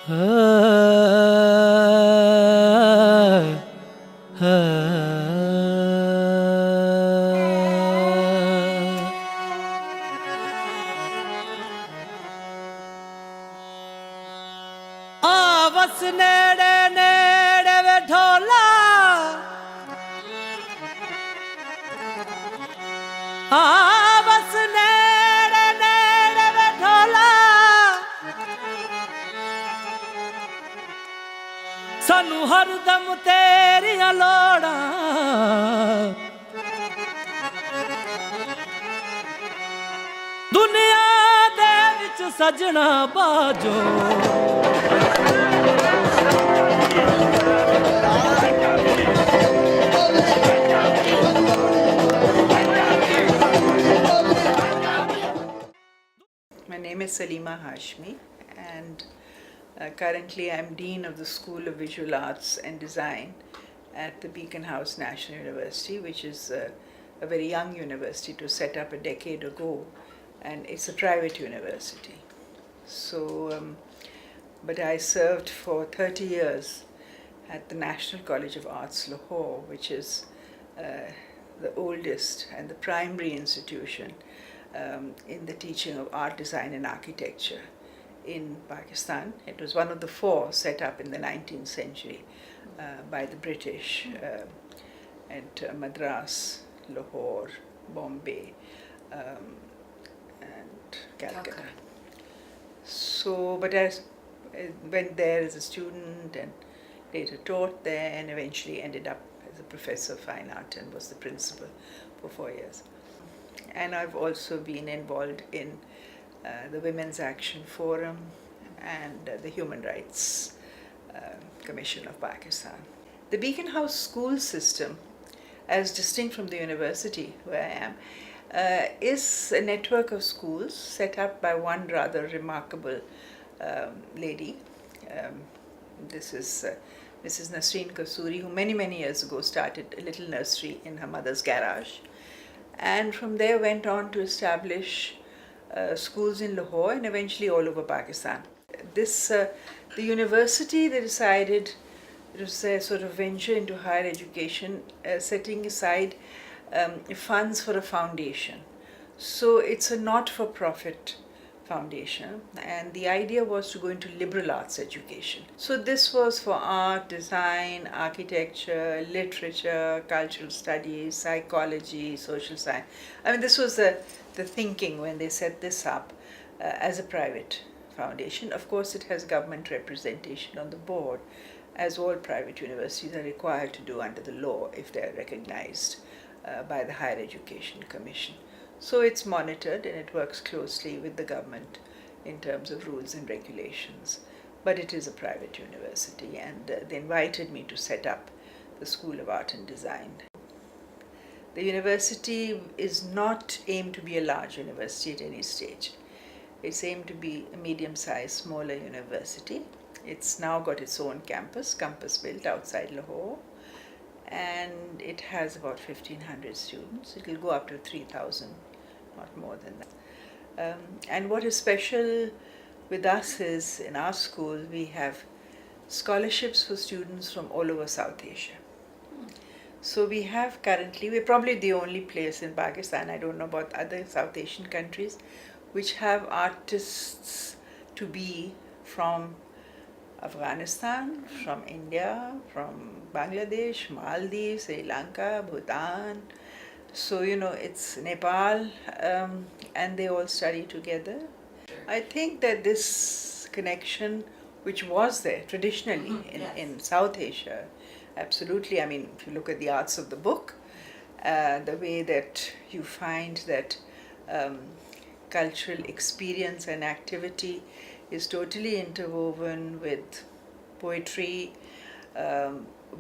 बस नेड़े नेड़े वे ढोला बस नेड़े नेड़े वे ढोला सानू हरदम तेरियां लोड़ां दुनिया दे विच सजना बाजो My name is Salima Hashmi, and currently I'm Dean of the School of Visual Arts and Design at the Beacon House National University, which is a very young university to set up a decade ago, and it's a private university. So, but I served for 30 years at the National College of Arts, Lahore, which is the oldest and the primary institution in the teaching of art, design and architecture in Pakistan. It was one of the four set up in the 19th century by the British at Madras, Lahore, Bombay and Calcutta. So, but I went there as a student and later taught there and eventually ended up as a professor of fine art and was the principal for 4 years. And I've also been involved in the Women's Action Forum and the Human Rights Commission of Pakistan. The Beacon House school system, as distinct from the university where I am, is a network of schools set up by one rather remarkable lady. This is Mrs. Nasreen Kasuri, who many years ago started a little nursery in her mother's garage. And from there went on to establish schools in Lahore and eventually all over Pakistan. The university, they decided it was a sort of venture into higher education, setting aside funds for a foundation. So it's a not-for-profit foundation, and the idea was to go into liberal arts education. So this was for art, design, architecture, literature, cultural studies, psychology, social science. I mean, this was the thinking when they set this up as a private foundation. Of course, it has government representation on the board, as all private universities are required to do under the law if they are recognized by the Higher Education Commission. So it's monitored and it works closely with the government in terms of rules and regulations. But it is a private university, and they invited me to set up the School of Art and Design. The university is not aimed to be a large university at any stage. It's aimed to be a medium-sized, smaller university. It's now got its own campus built outside Lahore, and it has about 1,500 students. It will go up to 3,000, not more than that. And what is special with us is, in our school, we have scholarships for students from all over South Asia. So we have currently, we're probably the only place in Pakistan, I don't know about other South Asian countries, which have artists to be from Afghanistan, from India, from Bangladesh, Maldives, Sri Lanka, Bhutan. So, it's Nepal, and they all study together. I think that this connection, which was there traditionally in South Asia, absolutely. I mean, if you look at the arts of the book, the way that you find that cultural experience and activity is totally interwoven with poetry,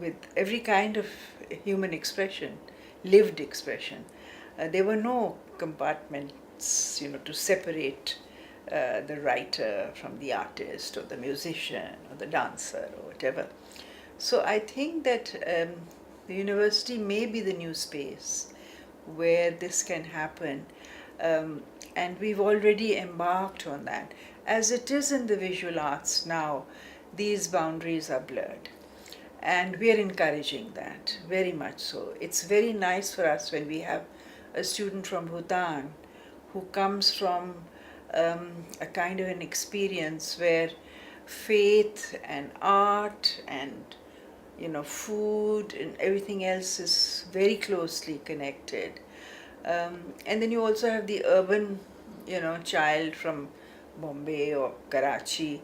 with every kind of human expression, lived expression. There were no compartments, to separate the writer from the artist or the musician or the dancer or whatever. So I think that the university may be the new space where this can happen, and we've already embarked on that. As it is in the visual arts now, these boundaries are blurred. And we are encouraging that, very much so. It's very nice for us when we have a student from Bhutan who comes from a kind of an experience where faith and art and food and everything else is very closely connected. And then you also have the urban, child from Bombay or Karachi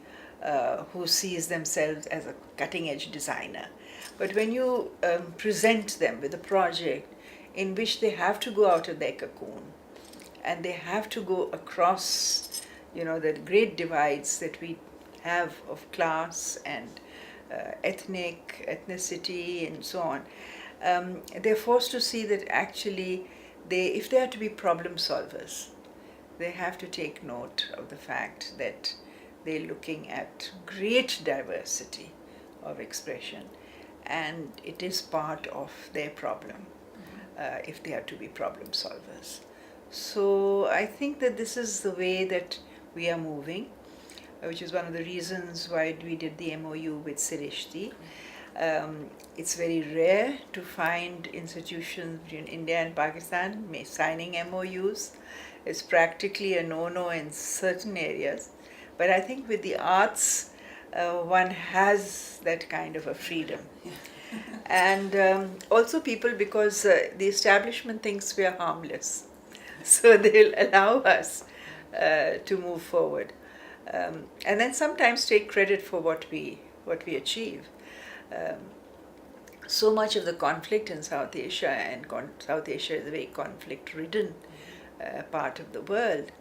who sees themselves as a cutting edge designer. But when you present them with a project in which they have to go out of their cocoon and they have to go across, the great divides that we have of class and ethnicity and so on, they're forced to see that actually if they are to be problem solvers, they have to take note of the fact that they're looking at great diversity of expression, and it is part of their problem if they are to be problem solvers. So I think that this is the way that we are moving, which is one of the reasons why we did the MOU with Sirishti. It's very rare to find institutions between India and Pakistan signing MOUs. It's practically a no-no in certain areas. But I think with the arts, one has that kind of a freedom. And also people, because the establishment thinks we are harmless, so they'll allow us to move forward. And then sometimes take credit for what we achieve. So much of the conflict in South Asia, and South Asia is a very conflict-ridden part of the world,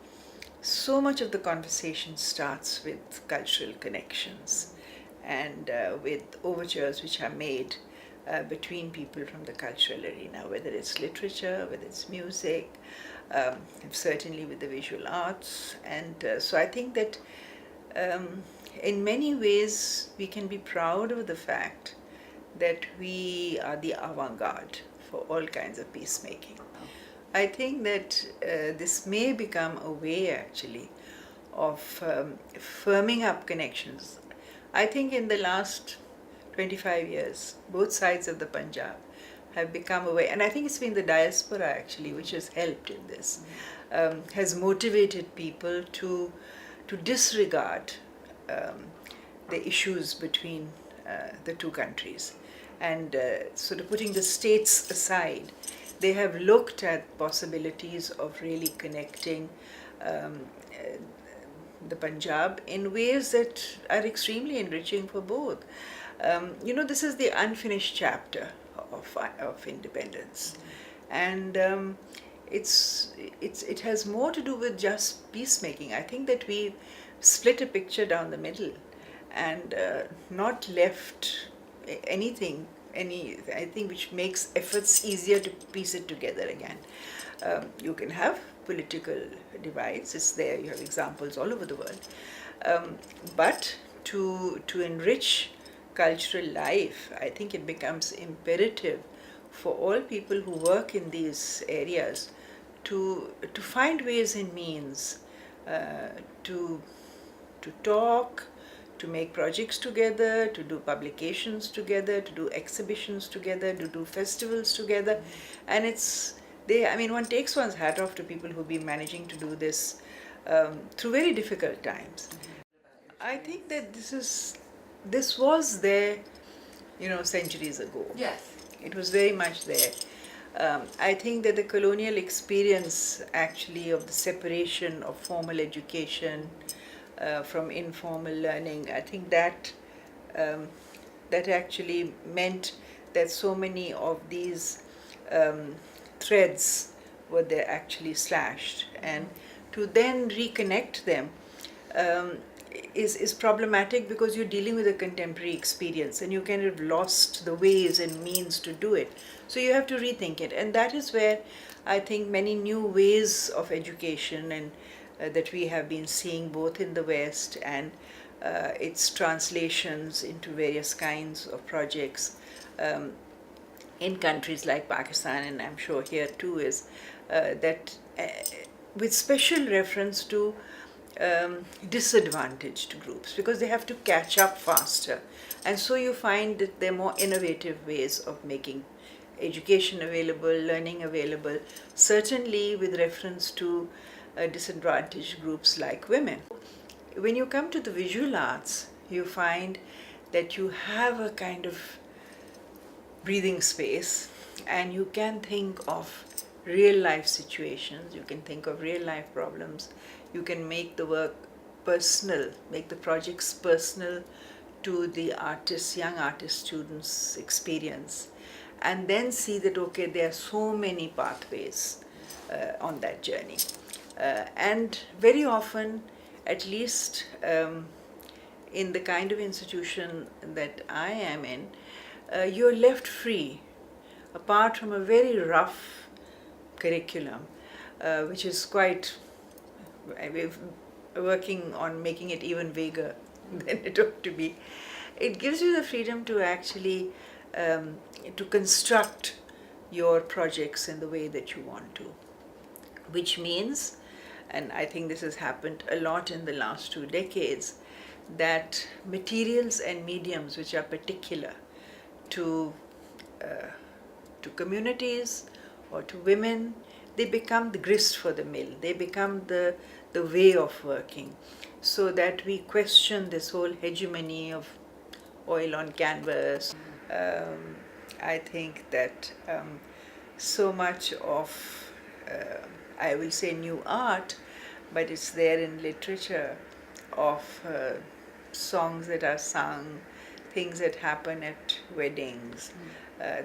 so much of the conversation starts with cultural connections and with overtures which are made between people from the cultural arena, whether it's literature, whether it's music, certainly with the visual arts. And so I think that in many ways we can be proud of the fact that we are the avant-garde for all kinds of peacemaking. I think that this may become a way actually of firming up connections. I think in the last 25 years, both sides of the Punjab have become aware, and I think it's been the diaspora actually which has helped in this, has motivated people to disregard the issues between the two countries, and sort of putting the states aside. They have looked at possibilities of really connecting the Punjab in ways that are extremely enriching for both. This is the unfinished chapter of independence, and it has more to do with just peacemaking. I think that we split a picture down the middle and not left anything I think which makes efforts easier to piece it together again. You can have political divides, it's there, you have examples all over the world, but to enrich cultural life, I think it becomes imperative for all people who work in these areas to find ways and means to talk, to make projects together, to do publications together, to do exhibitions together, to do festivals together. And one takes one's hat off to people who've been managing to do this through very difficult times. I think that this was there, centuries ago. Yes. It was very much there. I think that the colonial experience actually of the separation of formal education from informal learning, I think that actually meant that so many of these threads were there actually slashed, and to then reconnect them is problematic, because you're dealing with a contemporary experience and you kind of lost the ways and means to do it. So you have to rethink it, and that is where I think many new ways of education and that we have been seeing both in the West and its translations into various kinds of projects in countries like Pakistan, and I'm sure here too, is that with special reference to disadvantaged groups because they have to catch up faster. And so you find that there are more innovative ways of making education available, learning available, certainly with reference to disadvantaged groups like women. When you come to the visual arts, you find that you have a kind of breathing space and you can think of real life situations, you can think of real life problems, you can make the work personal, make the projects personal to the artists, young artist students' experience, and then see that, okay, there are so many pathways on that journey. And very often, at least in the kind of institution that I am in, you're left free, apart from a very rough curriculum, which is quite, we're working on making it even vaguer than it ought to be. It gives you the freedom to actually to construct your projects in the way that you want to, which means, and I think this has happened a lot in the last 2 decades, that materials and mediums which are particular to communities or to women, they become the grist for the mill, they become the way of working, so that we question this whole hegemony of oil on canvas. I think that so much of, I will say new art, but it's there in literature, of songs that are sung, things that happen at weddings,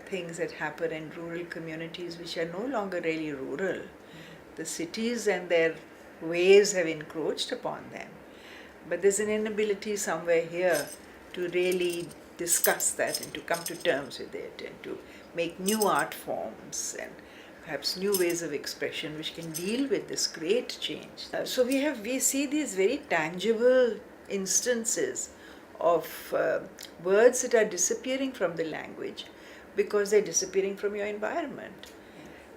things that happen in rural communities which are no longer really rural. The cities and their ways have encroached upon them. But there's an inability somewhere here to really discuss that and to come to terms with it and to make new art forms and perhaps new ways of expression which can deal with this great change. So we see these very tangible instances of words that are disappearing from the language because they're disappearing from your environment.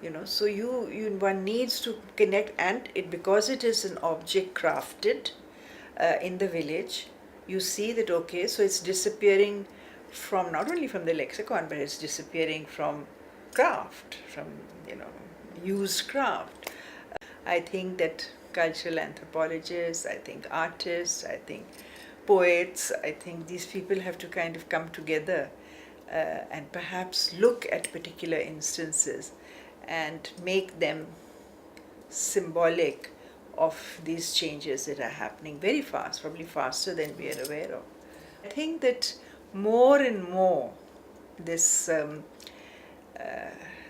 You know, so one needs to connect, and because it is an object crafted in the village, you see that, okay, so it's disappearing from, not only from the lexicon, but it's disappearing from craft, from, used craft. I think that cultural anthropologists, I think artists, I think poets, I think these people have to kind of come together and perhaps look at particular instances and make them symbolic of these changes that are happening very fast, probably faster than we are aware of. I think that more and more this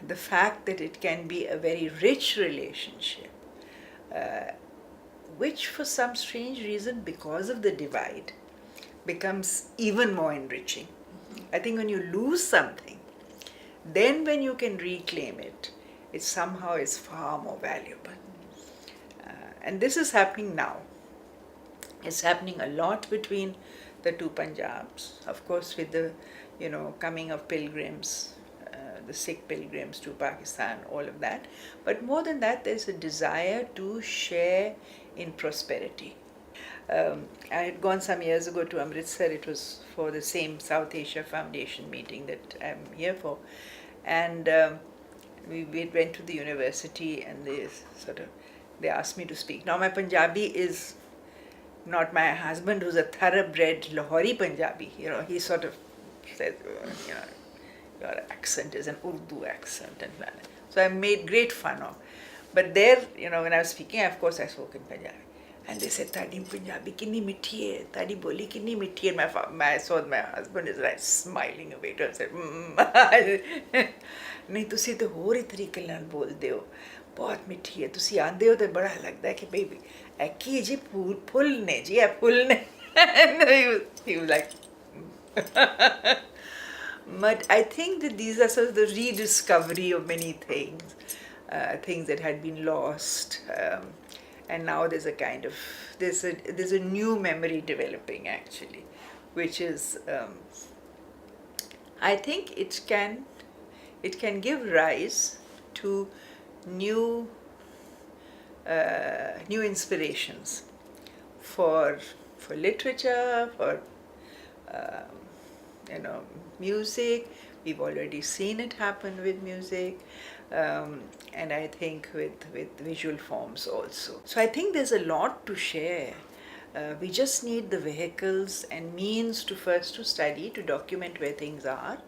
the fact that it can be a very rich relationship, which for some strange reason, because of the divide, becomes even more enriching. I think when you lose something, then when you can reclaim it, it somehow is far more valuable. And this is happening now. It's happening a lot between the two Punjabs, of course, with the coming of pilgrims, the Sikh pilgrims to Pakistan, all of that. But more than that, there's a desire to share in prosperity. I had gone some years ago to Amritsar. It was for the same South Asia Foundation meeting that I'm here for. And we went to the university and they asked me to speak. Now my Punjabi is not my husband, who's a thoroughbred Lahori Punjabi. He sort of said, your accent is an Urdu accent and blah, blah. So I made great fun of. But there, when I was speaking, of course I spoke in Punjabi. And they said, "Tadi Punjabi kinni mithi hai, tadi boli kinni mithi hai." I saw my husband is like smiling away and said, "नहीं तुसी तो होर ही तरीके नाल बोलदे हो, बहुत मिठी है, तुसी आंदे हो तो बड़ा लगदा है कि baby, की जी फुल ने जी है फुल ने." And he was like, But I think that these are sort of the rediscovery of many things, things that had been lost. And now there's a kind of, there's a new memory developing actually, which is, I think it can give rise to new inspirations for literature, for music. We've already seen it happen with music, and I think with visual forms also. So I think there's a lot to share. We just need the vehicles and means to study, to document where things are,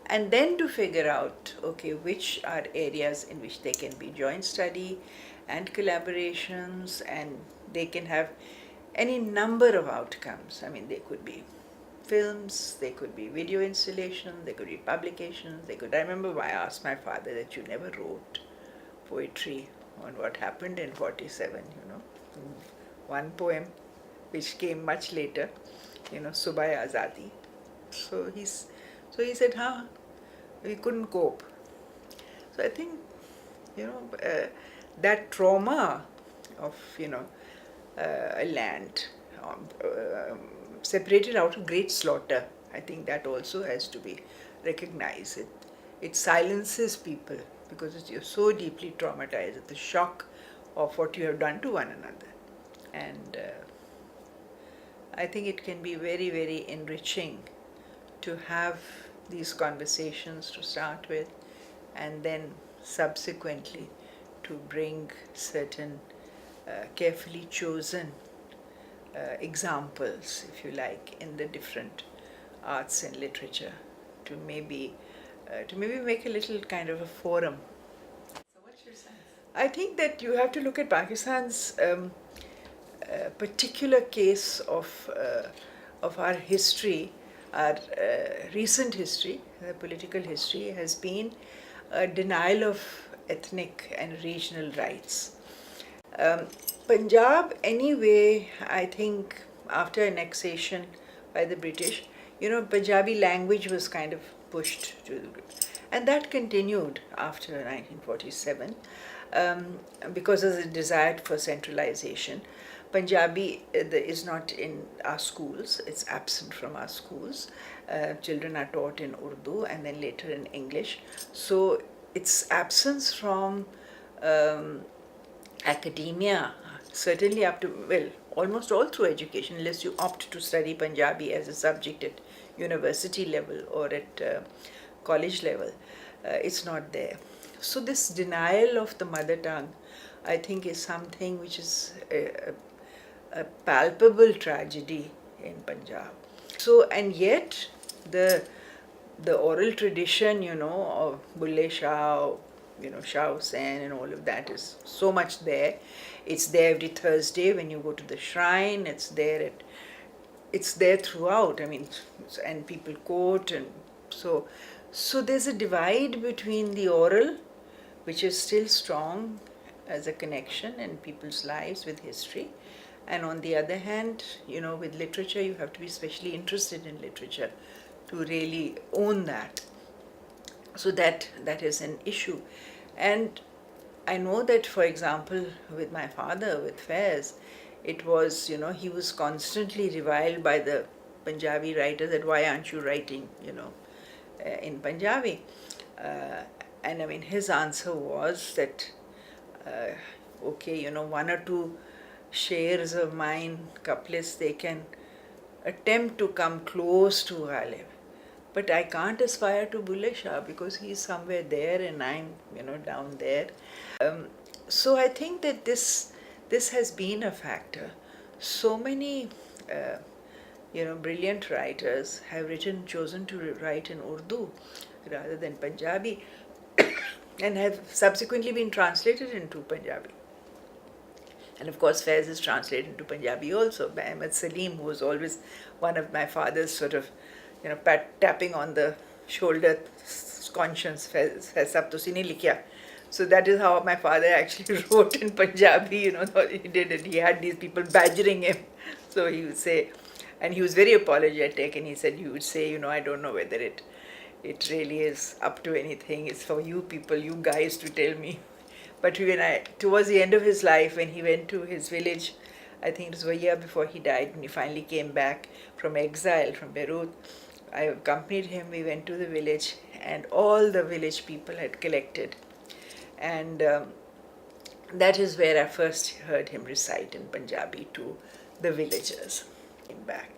and then to figure out, okay, which are areas in which there can be joint study and collaborations, and they can have any number of outcomes. I mean, they could be films, they could be video installations, they could be publications, I remember I asked my father that you never wrote poetry on what happened in 47, one poem which came much later, Subhai Azadi. So he said, we couldn't cope. So I think, that trauma of, a land separated out of great slaughter, I think that also has to be recognized. It silences people because you're so deeply traumatized at the shock of what you have done to one another. And I think it can be very, very enriching to have these conversations to start with, and then subsequently to bring certain carefully chosen examples, if you like, in the different arts and literature to maybe make a little kind of a forum. So what's your sense? I think that you have to look at Pakistan's particular case of our history, our recent history, political history, has been a denial of ethnic and regional rights. Punjab, anyway, I think after annexation by the British, Punjabi language was kind of pushed to, and that continued after 1947 because of the desire for centralization. Punjabi is not in our schools, it's absent from our schools. Children are taught in Urdu and then later in English. So its absence from academia, certainly up to, well, almost all through education, unless you opt to study Punjabi as a subject at university level or at college level, it's not there. So this denial of the mother tongue, I think, is something which is a palpable tragedy in Punjab. So, and yet the oral tradition, of Bulle Shah, Shah Hussain and all of that is so much there. It's there every Thursday when you go to the shrine. It's there throughout. I mean, and people quote, and so there's a divide between the oral, which is still strong as a connection in people's lives with history, and on the other hand, with literature, you have to be especially interested in literature to really own that. So that is an issue. And I know that, for example, with my father, with Faiz, it was, he was constantly reviled by the Punjabi writer that why aren't you writing, in Punjabi? And I mean, his answer was that, okay, one or two shares of mine, couplets, they can attempt to come close to Ghalib. But I can't aspire to Bulle Shah because he's somewhere there and I'm, down there. So I think that this has been a factor. So many, brilliant writers have chosen to write in Urdu rather than Punjabi and have subsequently been translated into Punjabi. And of course, Faiz is translated into Punjabi also by Ahmed Salim, who was always one of my father's sort of, tapping on the shoulder, conscience, Faiz sab tusi nahi likhya. So that is how my father actually wrote in Punjabi, he did it. He had these people badgering him. So he would say, and he was very apologetic, and he said, he would say, I don't know whether it really is up to anything. It's for you people, you guys to tell me. But towards the end of his life, when he went to his village, I think it was a year before he died, when he finally came back from exile from Beirut, I accompanied him. We went to the village, and all the village people had collected. And that is where I first heard him recite in Punjabi to the villagers came back.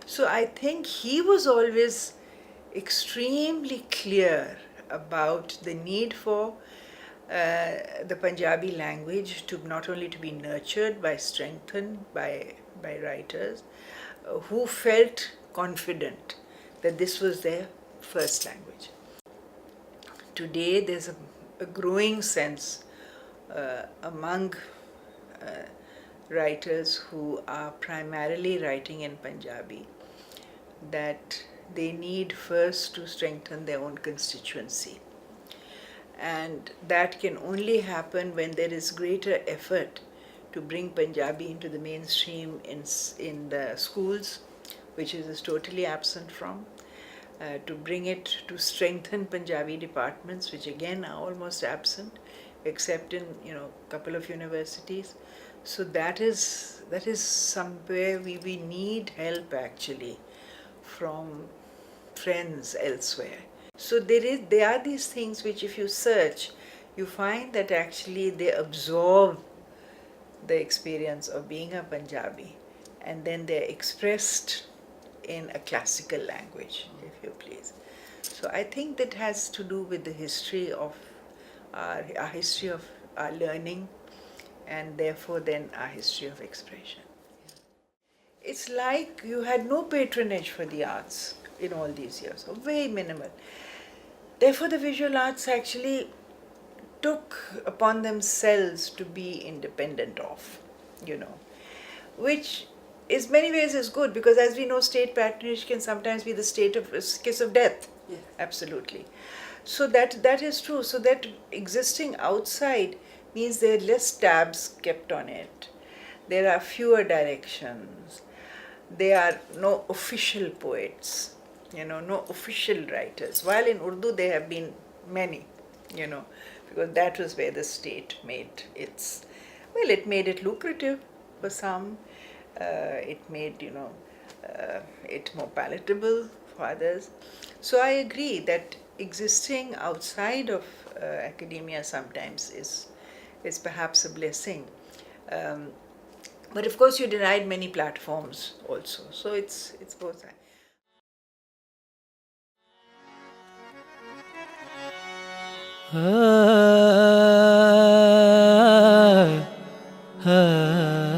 So I think he was always extremely clear about the need for the Punjabi language to not only to be nurtured by strengthened by writers who felt confident that this was their first language. Today there's a growing sense among writers who are primarily writing in Punjabi that they need first to strengthen their own constituency. And that can only happen when there is greater effort to bring Punjabi into the mainstream in the schools, which it is totally absent from, to bring it to strengthen Punjabi departments, which again are almost absent, except in a couple of universities. So that is somewhere we need help actually from friends elsewhere. So there are these things which if you search, you find that actually they absorb the experience of being a Punjabi, and then they're expressed in a classical language, if you please. So I think that has to do with the history of our history of our learning, and therefore then our history of expression. It's like you had no patronage for the arts in all these years, or very minimal. Therefore the visual arts actually took upon themselves to be independent of, which is many ways is good, because as we know, state patronage can sometimes be the state of kiss of death. Yes. Absolutely. So that is true. So that existing outside means there are less tabs kept on it. There are fewer directions. There are no official poets, no official writers. While in Urdu there have been many, because that was where the state made it made it lucrative for some. It made, it more palatable for others. So I agree that existing outside of academia sometimes is perhaps a blessing. But of course, you're denied many platforms also. So it's both sides. ah, ah.